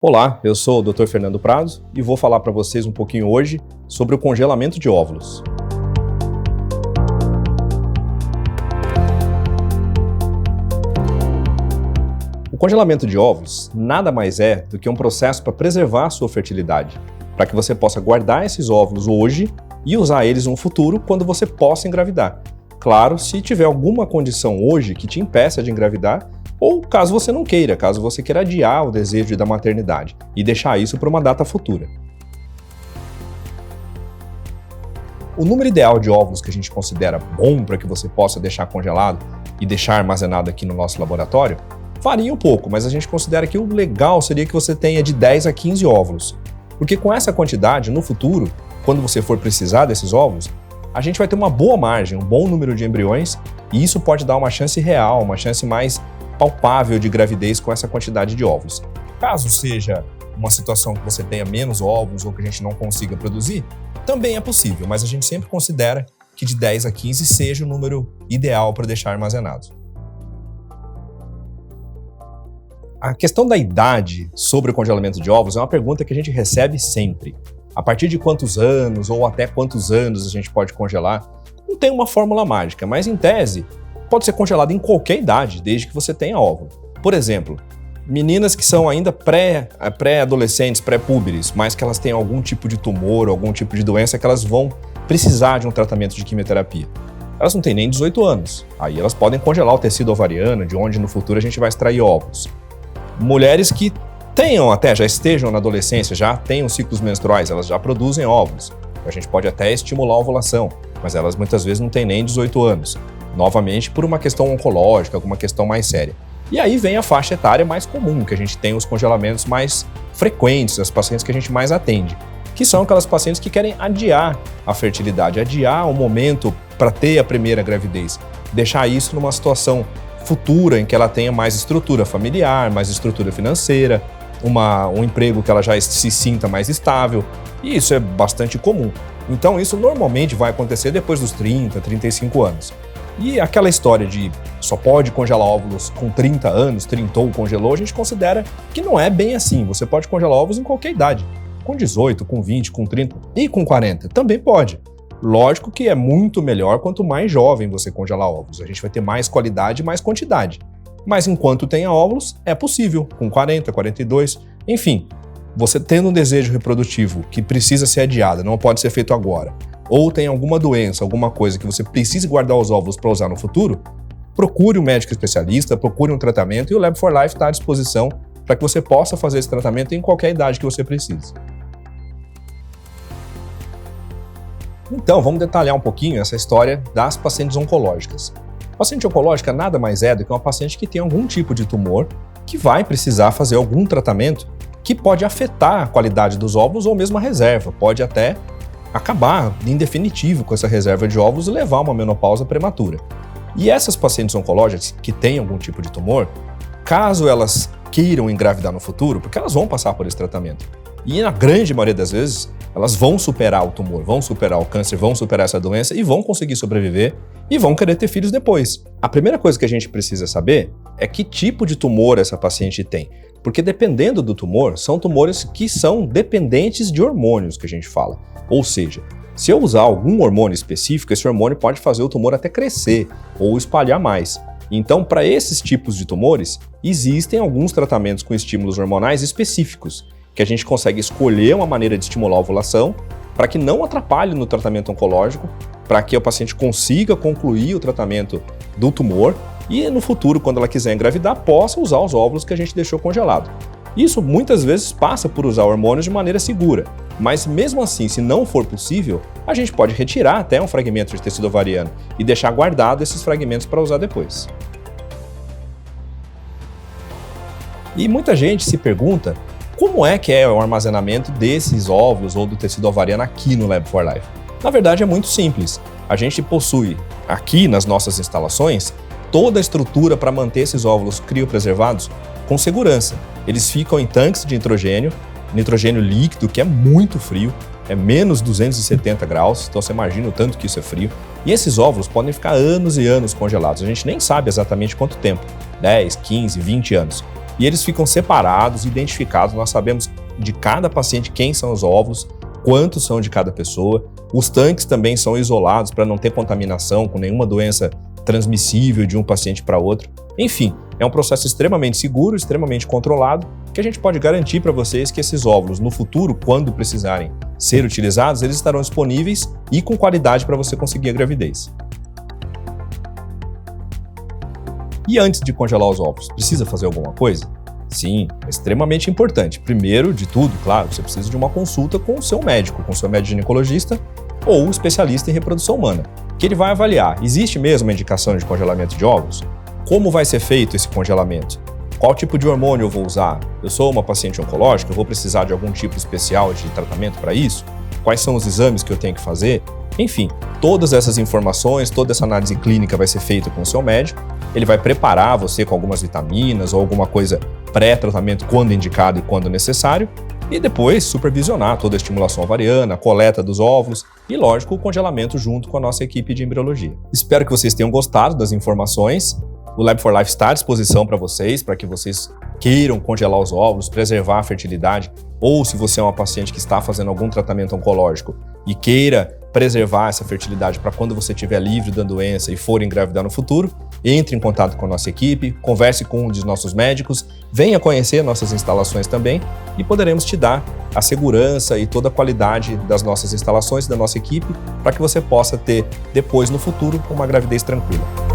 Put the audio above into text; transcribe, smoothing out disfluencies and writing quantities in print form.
Olá, eu sou o Dr. Fernando Prado e vou falar para vocês um pouquinho hoje sobre o congelamento de óvulos. O congelamento de óvulos nada mais é do que um processo para preservar a sua fertilidade, para que você possa guardar esses óvulos hoje e usar eles no futuro quando você possa engravidar. Claro, se tiver alguma condição hoje que te impeça de engravidar, ou caso você não queira, caso você queira adiar o desejo da maternidade e deixar isso para uma data futura. O número ideal de óvulos que a gente considera bom para que você possa deixar congelado e deixar armazenado aqui no nosso laboratório varia um pouco, mas a gente considera que o legal seria que você tenha de 10 a 15 óvulos. Porque com essa quantidade, no futuro, quando você for precisar desses óvulos, a gente vai ter uma boa margem, um bom número de embriões, e isso pode dar uma chance real, uma chance mais palpável de gravidez com essa quantidade de óvulos. Caso seja uma situação que você tenha menos óvulos ou que a gente não consiga produzir, também é possível, mas a gente sempre considera que de 10 a 15 seja o número ideal para deixar armazenado. A questão da idade sobre o congelamento de óvulos é uma pergunta que a gente recebe sempre. A partir de quantos anos ou até quantos anos a gente pode congelar? Não tem uma fórmula mágica, mas em tese pode ser congelado em qualquer idade, desde que você tenha óvulo. Por exemplo, meninas que são ainda pré-adolescentes, pré-púberes, mas que elas têm algum tipo de tumor, algum tipo de doença que elas vão precisar de um tratamento de quimioterapia. Elas não têm nem 18 anos. Aí elas podem congelar o tecido ovariano, de onde no futuro a gente vai extrair óvulos. Mulheres que já estejam na adolescência, já tenham ciclos menstruais, elas já produzem óvulos. A gente pode até estimular a ovulação, mas elas muitas vezes não têm nem 18 anos. Novamente, por uma questão oncológica, alguma questão mais séria. E aí vem a faixa etária mais comum, que a gente tem os congelamentos mais frequentes, as pacientes que a gente mais atende, que são aquelas pacientes que querem adiar a fertilidade, adiar o momento para ter a primeira gravidez, deixar isso numa situação futura em que ela tenha mais estrutura familiar, mais estrutura financeira, um emprego que ela já se sinta mais estável, e isso é bastante comum. Então isso normalmente vai acontecer depois dos 30, 35 anos. E aquela história de só pode congelar óvulos com 30 anos, trintou, congelou, a gente considera que não é bem assim. Você pode congelar óvulos em qualquer idade. Com 18, com 20, com 30 e com 40. Também pode. Lógico que é muito melhor quanto mais jovem você congelar óvulos. A gente vai ter mais qualidade e mais quantidade. Mas enquanto tenha óvulos, é possível. Com 40, 42, enfim. Você tendo um desejo reprodutivo que precisa ser adiado, não pode ser feito agora, ou tem alguma doença, alguma coisa que você precise guardar os óvulos para usar no futuro, procure um médico especialista, procure um tratamento e o Lab4Life está à disposição para que você possa fazer esse tratamento em qualquer idade que você precise. Então, vamos detalhar um pouquinho essa história das pacientes oncológicas. A paciente oncológica nada mais é do que uma paciente que tem algum tipo de tumor que vai precisar fazer algum tratamento que pode afetar a qualidade dos óvulos ou mesmo a reserva, pode até acabar em definitivo com essa reserva de óvulos e levar a uma menopausa prematura. E essas pacientes oncológicas que têm algum tipo de tumor, caso elas queiram engravidar no futuro, porque elas vão passar por esse tratamento, e na grande maioria das vezes, elas vão superar o tumor, vão superar o câncer, vão superar essa doença e vão conseguir sobreviver e vão querer ter filhos depois. A primeira coisa que a gente precisa saber é que tipo de tumor essa paciente tem, porque dependendo do tumor, são tumores que são dependentes de hormônios que a gente fala. Ou seja, se eu usar algum hormônio específico, esse hormônio pode fazer o tumor até crescer ou espalhar mais. Então, para esses tipos de tumores, existem alguns tratamentos com estímulos hormonais específicos, que a gente consegue escolher uma maneira de estimular a ovulação para que não atrapalhe no tratamento oncológico, para que o paciente consiga concluir o tratamento do tumor e no futuro, quando ela quiser engravidar, possa usar os óvulos que a gente deixou congelado. Isso muitas vezes passa por usar hormônios de maneira segura, mas mesmo assim, se não for possível, a gente pode retirar até um fragmento de tecido ovariano e deixar guardado esses fragmentos para usar depois. E muita gente se pergunta como é que é o armazenamento desses óvulos ou do tecido ovariano aqui no Lab4Life. Na verdade é muito simples, a gente possui aqui nas nossas instalações toda a estrutura para manter esses óvulos criopreservados com segurança. Eles ficam em tanques de nitrogênio líquido, que é muito frio, é menos 270 graus, então você imagina o tanto que isso é frio. E esses óvulos podem ficar anos e anos congelados, a gente nem sabe exatamente quanto tempo, 10, 15, 20 anos. e eles ficam separados, identificados. Nós sabemos de cada paciente quem são os óvulos, quantos são de cada pessoa. Os tanques também são isolados para não ter contaminação com nenhuma doença transmissível de um paciente para outro. Enfim, é um processo extremamente seguro, extremamente controlado, que a gente pode garantir para vocês que esses óvulos, no futuro, quando precisarem ser utilizados, eles estarão disponíveis e com qualidade para você conseguir a gravidez. E antes de congelar os óvulos, precisa fazer alguma coisa? Sim, é extremamente importante. Primeiro de tudo, claro, você precisa de uma consulta com o seu médico, com o seu médico ginecologista ou especialista em reprodução humana, que ele vai avaliar, existe mesmo uma indicação de congelamento de óvulos? Como vai ser feito esse congelamento? Qual tipo de hormônio eu vou usar? Eu sou uma paciente oncológica, eu vou precisar de algum tipo especial de tratamento para isso? Quais são os exames que eu tenho que fazer? Enfim, todas essas informações, toda essa análise clínica vai ser feita com o seu médico. Ele vai preparar você com algumas vitaminas ou alguma coisa pré-tratamento quando indicado e quando necessário, e depois supervisionar toda a estimulação ovariana, a coleta dos óvulos e, lógico, o congelamento junto com a nossa equipe de embriologia. Espero que vocês tenham gostado das informações. O Lab4Life está à disposição para vocês, para que vocês queiram congelar os óvulos, preservar a fertilidade, ou se você é uma paciente que está fazendo algum tratamento oncológico e queira preservar essa fertilidade para quando você estiver livre da doença e for engravidar no futuro, entre em contato com a nossa equipe, converse com um dos nossos médicos, venha conhecer nossas instalações também e poderemos te dar a segurança e toda a qualidade das nossas instalações e da nossa equipe para que você possa ter depois no futuro uma gravidez tranquila.